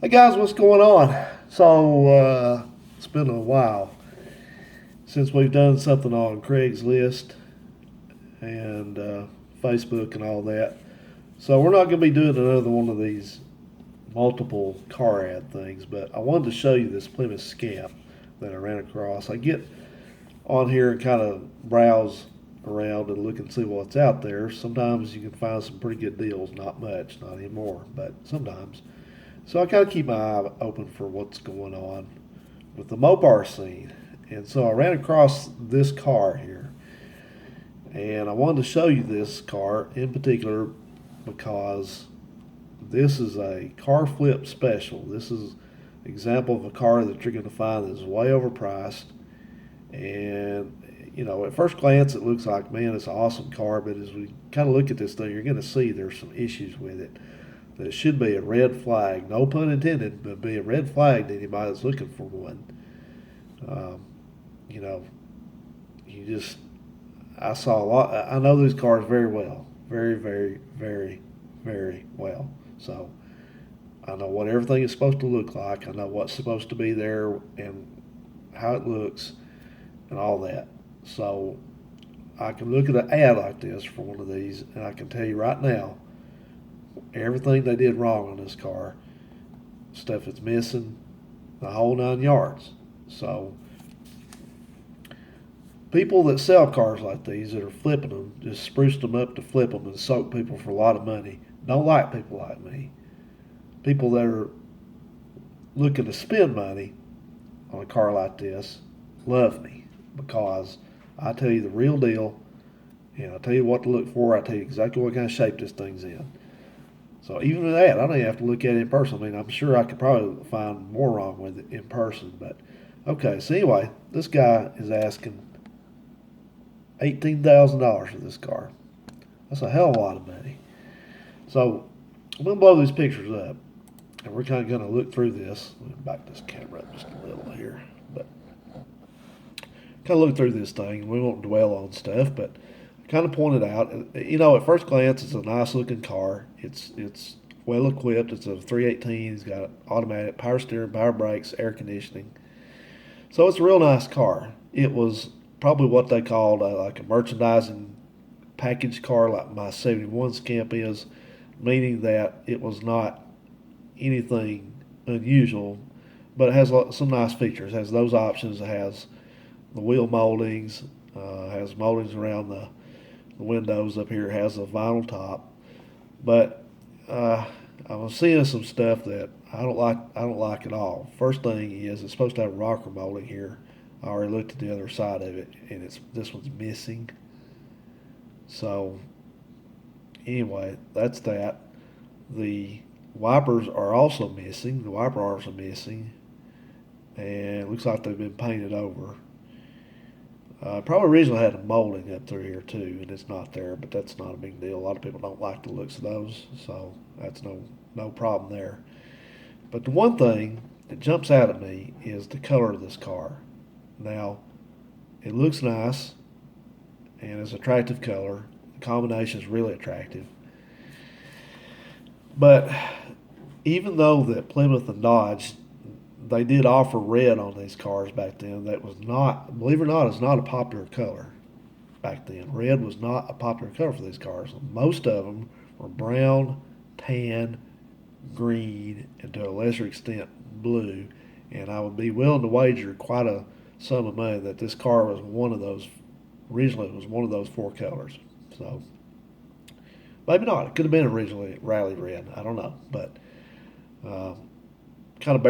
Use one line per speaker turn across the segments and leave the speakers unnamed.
Hey guys, what's going on? It's been a while since we've done something on Craigslist and Facebook and all that. So we're not going to be doing another one of these multiple car ad things, but I wanted to show you this Plymouth Scamp that I ran across. I get on here and kind of browse around and look and see what's out there. Sometimes you can find some pretty good deals, not much, not anymore, but sometimes. So I kind of keep my eye open for what's going on with the Mopar scene. And so I ran across this car here. And I wanted to show you this car in particular because this is a car flip special. This is an example of a car that you're going to find that is way overpriced. And, at first glance, it looks like, man, it's an awesome car. But as we kind of look at this thing, you're going to see there's some issues with it. That it should be a red flag, no pun intended, but be a red flag to anybody that's looking for one. Um, you know, you just, I saw a lot. I know these cars very well, very, very, very, very well. So I know what everything is supposed to look like. I know what's supposed to be there and how it looks and all that. So I can look at an ad like this for one of these, and I can tell you right now everything they did wrong on this car, stuff that's missing, the whole 9 yards. So people that sell cars like these that are flipping them, just spruce them up to flip them and soak people for a lot of money, don't like people like me. People that are looking to spend money on a car like this love me because I tell you the real deal and I tell you what to look for. I tell you exactly what kind of shape this thing's in. So even with that, I don't even have to look at it in person. I mean, I'm sure I could probably find more wrong with it in person. But okay, so anyway, this guy is asking $18,000 for this car. That's a hell of a lot of money. So I'm gonna blow these pictures up, and we're kind of gonna look through this. Let me back this camera up just a little here, but kind of look through this thing. We won't dwell on stuff, but kind of pointed out. At first glance, it's a nice looking car. It's well equipped. It's a 318. It's got automatic power steering, power brakes, air conditioning. So it's a real nice car. It was probably what they called like a merchandising package car, like my '71 Scamp is, meaning that it was not anything unusual, but it has some nice features. It has those options. It has the wheel moldings. Has moldings around the windows up here. It has a vinyl top, but I was seeing some stuff that I don't like. I don't like at all. First thing is it's supposed to have a rocker molding here. I already looked at the other side of it, and this one's missing. So anyway, that's that. The wipers are also missing. The wiper arms are missing, and it looks like they've been painted over. Probably originally had a molding up through here too, and it's not there, but that's not a big deal. A lot of people don't like the looks of those, so that's no problem there. But the one thing that jumps out at me is the color of this car. Now, it looks nice and it's attractive color. The combination is really attractive. But even though that Plymouth and Dodge they did offer red on these cars back then, that was not, believe it or not, it's not a popular color back then. Red was not a popular color for these cars. Most of them were brown, tan, green, and to a lesser extent blue. And I would be willing to wager quite a sum of money that this car was one of those. Originally, it was one of those four colors. So maybe not. It could have been originally rally red. I don't know, but uh, kind of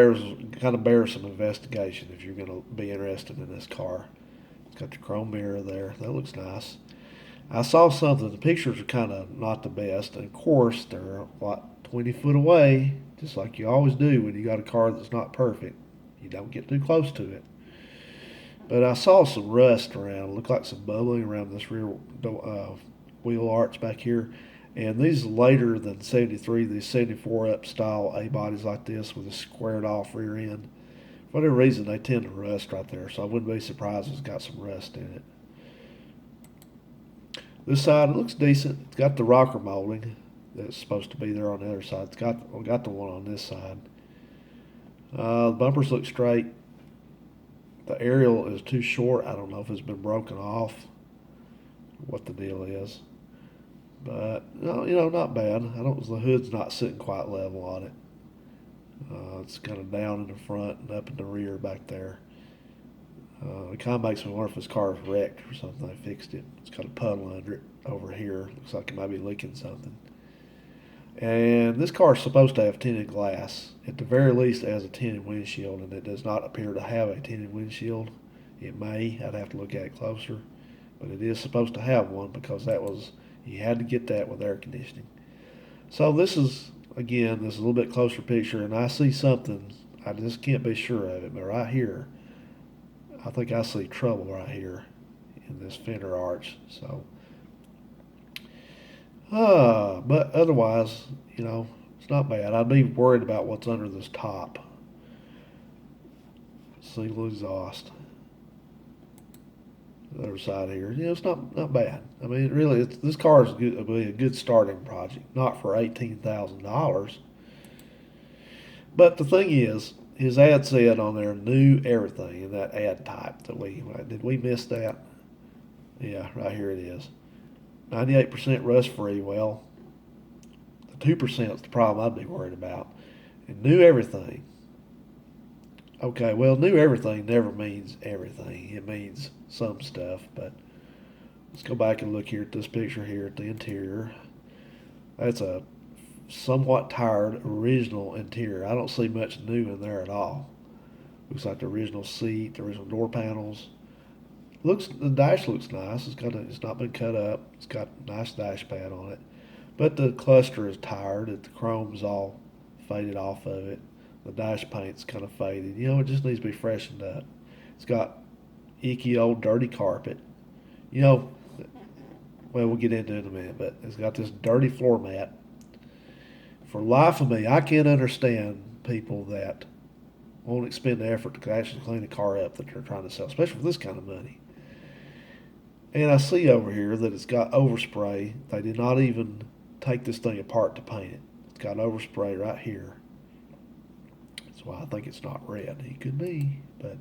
bears some investigation if you're going to be interested in this car. It's got the chrome mirror there. That looks nice. I saw something. The pictures are kind of not the best, and of course they're what 20 foot away, just like you always do when you got a car that's not perfect. You don't get too close to it. But I saw some rust around. It looked like some bubbling around this rear wheel arch back here. And these are later than '73, these '74 up style A bodies like this with a squared off rear end. For whatever reason, they tend to rust right there, so I wouldn't be surprised if it's got some rust in it. This side it looks decent. It's got the rocker molding that's supposed to be there on the other side. It's got the one on this side. The bumpers look straight. The aerial is too short. I don't know if it's been broken off, what the deal is. But no, not bad. I don't. The hood's not sitting quite level on it. It's kind of down in the front and up in the rear back there. It kind of makes me wonder if this car is wrecked or something. They fixed it. It's got a puddle under it over here. Looks like it might be leaking something. And this car is supposed to have tinted glass. At the very least, it has a tinted windshield, and it does not appear to have a tinted windshield. It may. I'd have to look at it closer. But it is supposed to have one because you had to get that with air conditioning. So this is a little bit closer picture, and I see something. I just can't be sure of it, but right here, I think I see trouble right here in this fender arch. So, but otherwise, it's not bad. I'd be worried about what's under this top. Single exhaust. The other side here, it's not bad. I mean, this car is good, will be a good starting project, not for $18,000. But the thing is, his ad said on there, new everything in that ad type did we miss that? Yeah, right here it is. 98% rust free. Well, the 2% is the problem I'd be worried about. And new everything. Okay, well, new everything never means everything. It means some stuff, but let's go back and look here at this picture here at the interior. That's a somewhat tired original interior. I don't see much new in there at all. Looks like the original seat, the original door panels. The dash looks nice. It's not been cut up. It's got a nice dash pad on it, but the cluster is tired. The chrome's all faded off of it. The dash paint's kind of faded. It just needs to be freshened up. It's got icky old dirty carpet. Well, we'll get into it in a minute, but it's got this dirty floor mat. For life of me, I can't understand people that won't expend the effort to actually clean a car up that they're trying to sell, especially for this kind of money. And I see over here that it's got overspray. They did not even take this thing apart to paint it. It's got overspray right here. That's why I think it's not red. It could be, but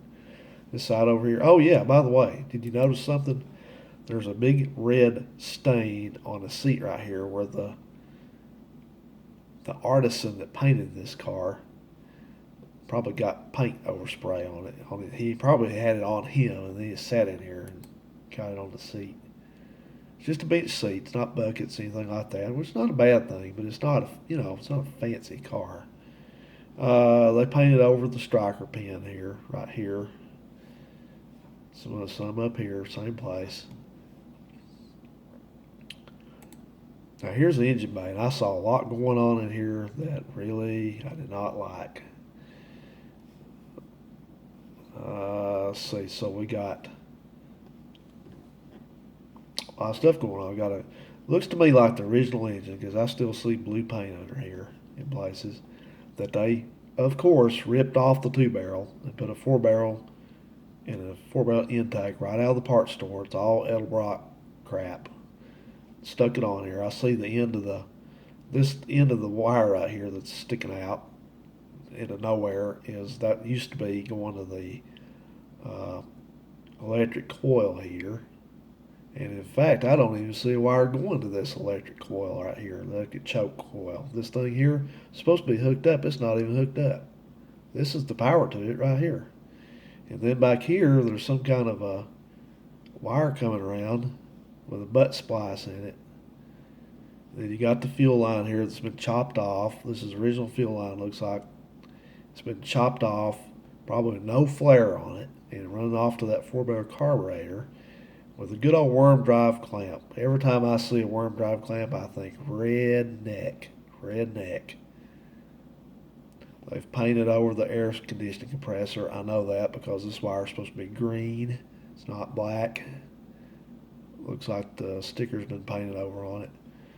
this side over here. Oh yeah, by the way, did you notice something? There's a big red stain on the seat right here where the artisan that painted this car probably got paint overspray on it. He probably had it on him, and then he sat in here and got it on the seat. It's just a bench seat. It's not buckets, anything like that, which is not a bad thing, but it's not it's not a fancy car. They painted over the striker pin here, right here. Some up here, same place. Now here's the engine bay, and I saw a lot going on in here that really I did not like. Let's see, so we got a lot of stuff going on. Looks to me like the original engine, because I still see blue paint under here in places, that they, of course, ripped off the 2-barrel and put a 4-barrel in a 4-barrel intake right out of the parts store. It's all Edelbrock crap. Stuck it on here. I see this end of the wire right here that's sticking out into nowhere that used to be going to the electric coil here. And in fact, I don't even see a wire going to this electric coil right here, electric choke coil. This thing here is supposed to be hooked up. It's not even hooked up. This is the power to it right here. And then back here, there's some kind of a wire coming around with a butt splice in it. Then you got the fuel line here that's been chopped off. This is the original fuel line, looks like. It's been chopped off, probably no flare on it, and running off to that 4-barrel carburetor with a good old worm drive clamp. Every time I see a worm drive clamp, I think redneck. They've painted over the air conditioning compressor. I know that because this wire is supposed to be green. It's not black. Looks like the sticker's been painted over on it.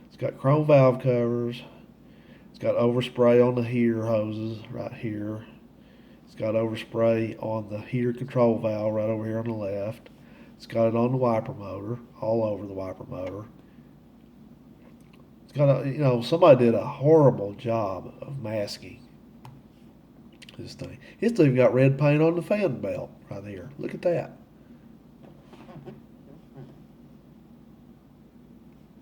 It's got chrome valve covers. It's got overspray on the heater hoses right here. It's got overspray on the heater control valve right over here on the left. It's got it on the wiper motor, all over the wiper motor. It's got somebody did a horrible job of masking This thing. It's even got red paint on the fan belt right here. Look at that.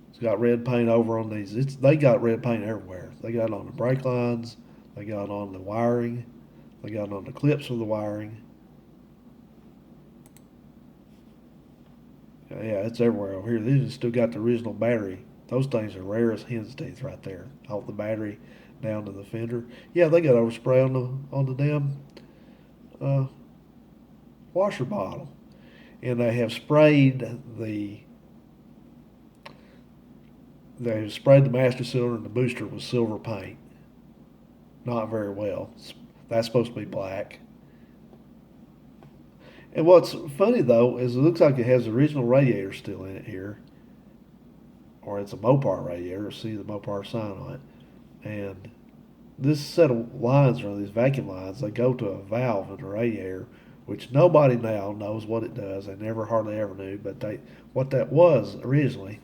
It's got red paint over on these. They got red paint everywhere. They got it on the brake lines. They got it on the wiring. They got it on the clips of the wiring. Yeah, it's everywhere over here. These still got the original battery. Those things are rare as hen's teeth right there. Off the battery down to the fender. Yeah, they got overspray on the damn uh, washer bottle, and they have sprayed the master cylinder and the booster with silver paint. Not very well. That's supposed to be black. And what's funny though is it looks like it has the original radiator still in it here, or it's a Mopar radiator. See the Mopar sign on it, and this set of lines are these vacuum lines. They go to a valve in the radiator, which nobody now knows what it does. They never hardly ever knew, but what that was originally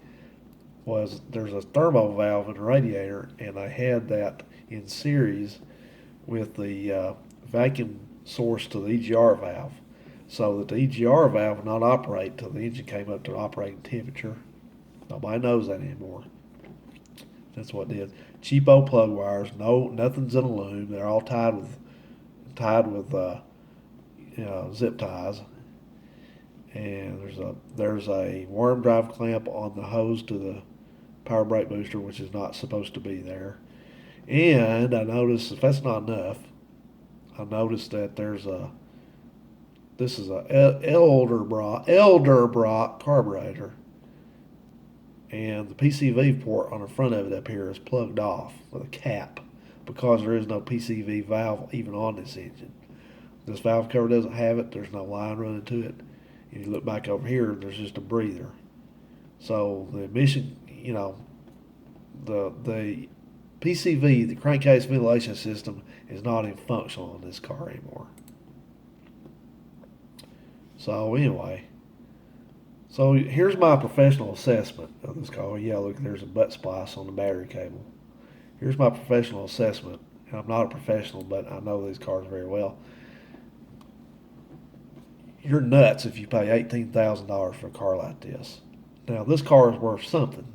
was there's a thermo valve in the radiator, and they had that in series with the vacuum source to the EGR valve, so that the EGR valve would not operate until the engine came up to operating temperature. Nobody knows that anymore. That's what it is. Cheapo plug wires. No, nothing's in a loom. They're all tied with zip ties. And there's a worm drive clamp on the hose to the power brake booster, which is not supposed to be there. And I noticed, if that's not enough, I noticed that this is a Elderbrock carburetor, and the PCV port on the front of it up here is plugged off with a cap because there is no PCV valve even on this engine. This valve cover doesn't have it. There's no line running to it. If you look back over here, there's just a breather. So the emission, the PCV, the crankcase ventilation system, is not even functional on this car anymore. So anyway, here's my professional assessment of this car. Oh, yeah, look, there's a butt splice on the battery cable. Here's my professional assessment. And I'm not a professional, but I know these cars very well. You're nuts if you pay $18,000 for a car like this. Now, this car is worth something.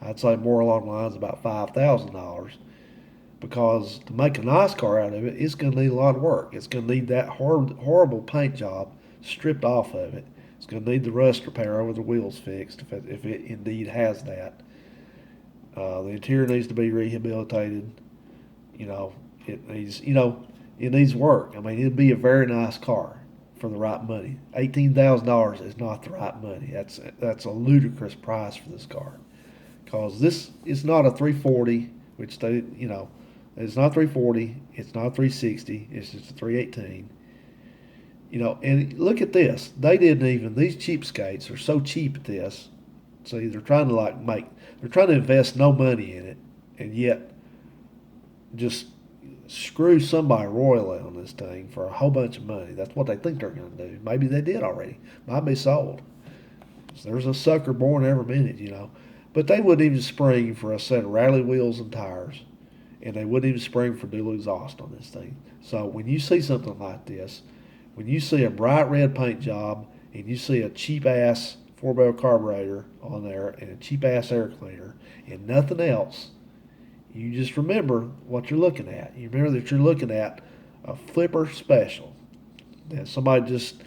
I'd say more along the lines of about $5,000, because to make a nice car out of it, it's going to need a lot of work. It's going to need that horrible paint job stripped off of it. It's going to need the rust repair over the wheels fixed, if it indeed has that. The interior needs to be rehabilitated. It needs work. I mean, it'd be a very nice car for the right money. $18,000 is not the right money. That's a ludicrous price for this car, because this is not a 340, which it's not 340. It's not 360. It's just a 318. And look at this. They didn't even, these cheapskates are so cheap at this. See, they're trying to invest no money in it, and yet just screw somebody royally on this thing for a whole bunch of money. That's what they think they're going to do. Maybe they did already. Might be sold. So there's a sucker born every minute, But they wouldn't even spring for a set of rally wheels and tires, and they wouldn't even spring for dual exhaust on this thing. So when you see something like this, when you see a bright red paint job and you see a cheap-ass 4-barrel carburetor on there and a cheap-ass air cleaner and nothing else, you just remember what you're looking at. You remember that you're looking at a flipper special. That somebody just,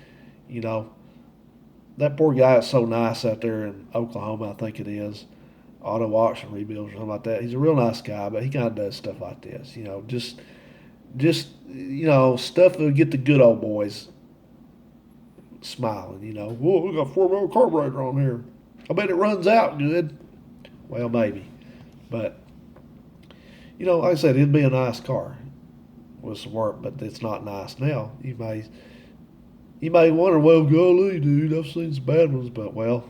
that poor guy is so nice out there in Oklahoma, I think it is, auto auction rebuilds or something like that. He's a real nice guy, but he kind of does stuff like this, just stuff that would get the good old boys smiling. Whoa, we got a 4-barrel carburetor on here. I bet it runs out good. Well, maybe, but like I said, it'd be a nice car with some work, but it's not nice now. You may wonder, well, golly, dude, I've seen some bad ones, but well,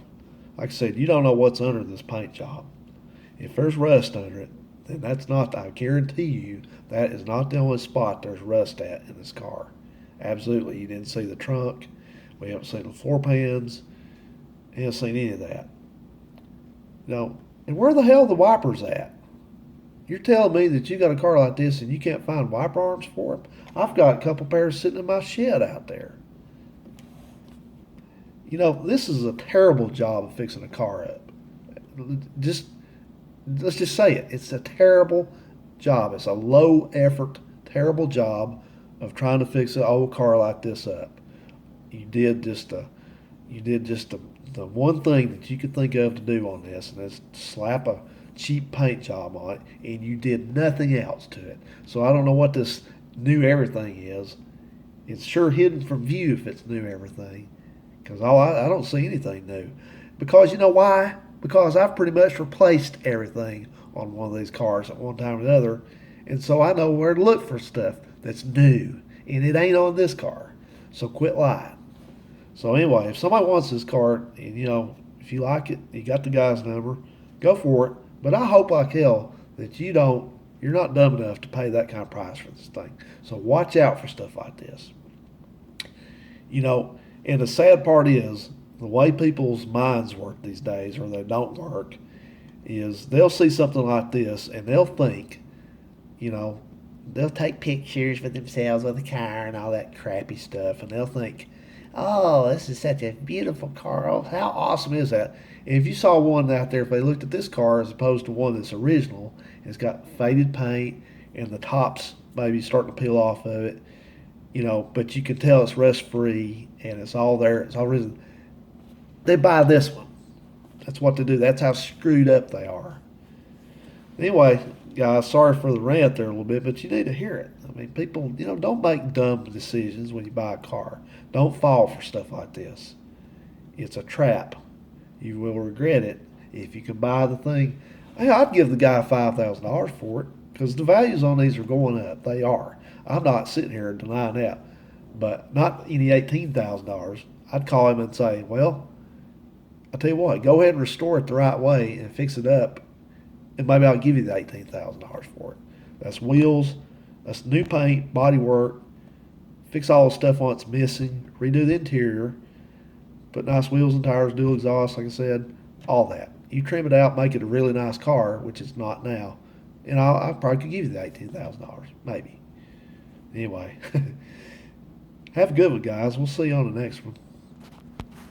like I said, you don't know what's under this paint job. If there's rust under it, then that's not, I guarantee you, that is not the only spot there's rust at in this car. Absolutely. You didn't see the trunk. We haven't seen the floor pans. You haven't seen any of that. And where the hell are the wipers at? You're telling me that you got a car like this and you can't find wiper arms for them? I've got a couple pairs sitting in my shed out there. This is a terrible job of fixing a car up. Just let's just say it. It's a terrible job. It's a low effort, terrible job of trying to fix an old car like this up. You did just the one thing that you could think of to do on this, and that's slap a cheap paint job on it, and you did nothing else to it. So I don't know what this new everything is. It's sure hidden from view if it's new everything, because I don't see anything new. Because you know why? Because I've pretty much replaced everything on one of these cars at one time or another, and so I know where to look for stuff that's new, and it ain't on this car. So quit lying. So anyway, if somebody wants this car, and if you like it, you got the guy's number, go for it. But I hope like hell that you're not dumb enough to pay that kind of price for this thing. So watch out for stuff like this. And the sad part is the way people's minds work these days, or they don't work, is they'll see something like this and they'll think, they'll take pictures for themselves of the car and all that crappy stuff, and they'll think, oh, this is such a beautiful car. Oh, how awesome is that? And if you saw one out there, if they looked at this car as opposed to one that's original, it's got faded paint and the top's maybe starting to peel off of it, but you can tell it's rust free and it's all there, it's all risen. They buy this one. That's what they do. That's how screwed up they are. Anyway, guys, sorry for the rant there a little bit, but you need to hear it. I mean, people, don't make dumb decisions when you buy a car. Don't fall for stuff like this. It's a trap. You will regret it if you can buy the thing. Hey, I'd give the guy $5,000 for it because the values on these are going up. They are. I'm not sitting here denying that. But not any $18,000. I'd call him and say, well, I'll tell you what, go ahead and restore it the right way and fix it up, and maybe I'll give you the $18,000 for it. That's wheels, that's new paint, body work, fix all the stuff on it's missing, redo the interior, put nice wheels and tires, dual exhaust, like I said, all that. You trim it out, make it a really nice car, which it's not now, and I probably could give you the $18,000, maybe. Anyway, have a good one, guys. We'll see you on the next one.